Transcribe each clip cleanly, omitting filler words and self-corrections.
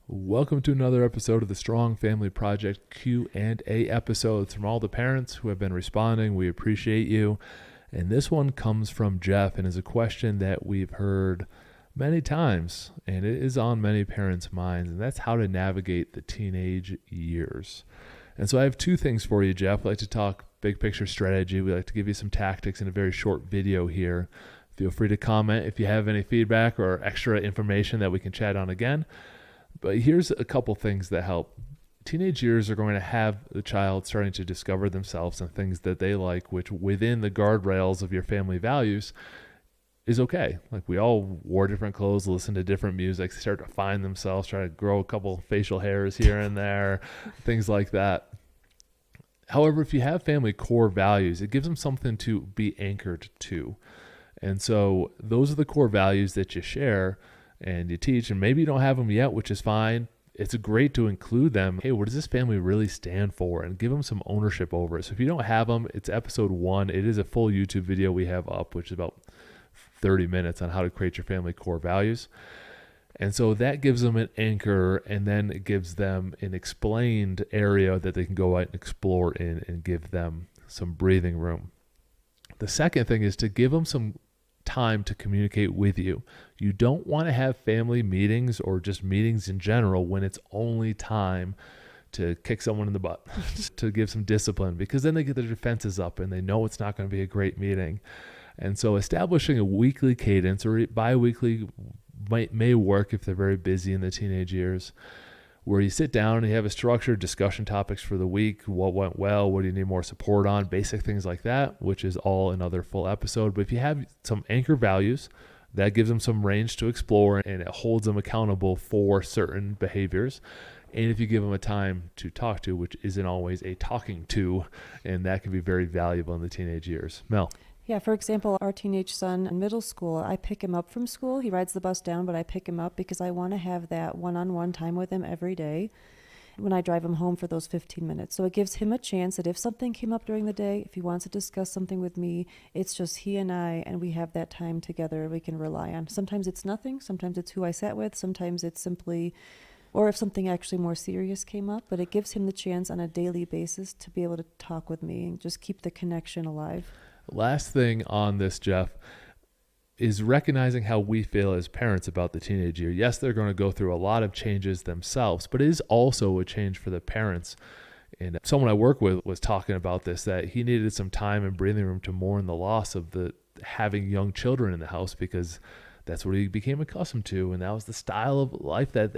Welcome to another episode of the Strong Family Project Q&A episodes from all the parents who have been responding. We appreciate you. And this one comes from Jeff and is a question that we've heard many times, and it is on many parents' minds, and that's how to navigate the teenage years. And so I have two things for you, Jeff. I'd like to talk big picture strategy. We like to give you some tactics in a very short video here. Feel free to comment if you have any feedback or extra information that we can chat on again. But here's a couple things that help. Teenage years are going to have the child starting to discover themselves and things that they like, which within the guardrails of your family values is okay. Like we all wore different clothes, listen to different music, start to find themselves, try to grow a couple facial hairs here and there, things like that. However, if you have family core values, it gives them something to be anchored to. And so those are the core values that you share and you teach, and maybe you don't have them yet, which is fine. It's great to include them. Hey, what does this family really stand for? And give them some ownership over it. So if you don't have them, it's episode 1. It is a full YouTube video we have up, which is about 30 minutes on how to create your family core values. And so that gives them an anchor, and then it gives them an explained area that they can go out and explore in and give them some breathing room. The second thing is to give them some time to communicate with you. You don't want to have family meetings or just meetings in general when it's only time to kick someone in the butt, to give some discipline, because then they get their defenses up and they know it's not going to be a great meeting. And so establishing a weekly cadence or bi-weekly may work if they're very busy in the teenage years, where you sit down and you have a structured discussion topics for the week. What went well? What do you need more support on? Basic things like that, which is all another full episode. But if you have some anchor values, that gives them some range to explore and it holds them accountable for certain behaviors. And if you give them a time to talk to, which isn't always a talking to, and that can be very valuable in the teenage years. Mel. Yeah, for example, our teenage son in middle school, I pick him up from school. He rides the bus down, but I pick him up because I want to have that one-on-one time with him every day when I drive him home for those 15 minutes. So it gives him a chance that if something came up during the day, if he wants to discuss something with me, it's just he and I, and we have that time together we can rely on. Sometimes it's nothing. Sometimes it's who I sat with. Sometimes it's simply, or if something actually more serious came up, but it gives him the chance on a daily basis to be able to talk with me and just keep the connection alive. Last thing on this, Jeff, is recognizing how we feel as parents about the teenage year. Yes, they're going to go through a lot of changes themselves, but it is also a change for the parents. And someone I work with was talking about this, that he needed some time and breathing room to mourn the loss of having young children in the house, because that's what he became accustomed to. And that was the style of life that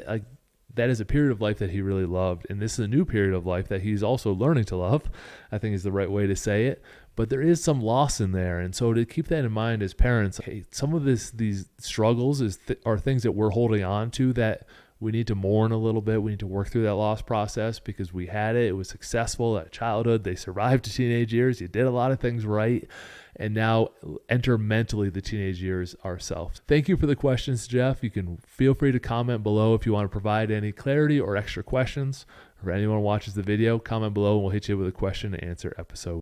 is a period of life that he really loved. And this is a new period of life that he's also learning to love, I think is the right way to say it. But there is some loss in there. And so to keep that in mind as parents, hey, some of these struggles are things that we're holding on to that we need to mourn a little bit. We need to work through that loss process because we had it. It was successful at childhood. They survived to teenage years. You did a lot of things right. And now enter mentally the teenage years ourselves. Thank you for the questions, Jeff. You can feel free to comment below if you want to provide any clarity or extra questions, or anyone watches the video, comment below and we'll hit you with a question and answer episode.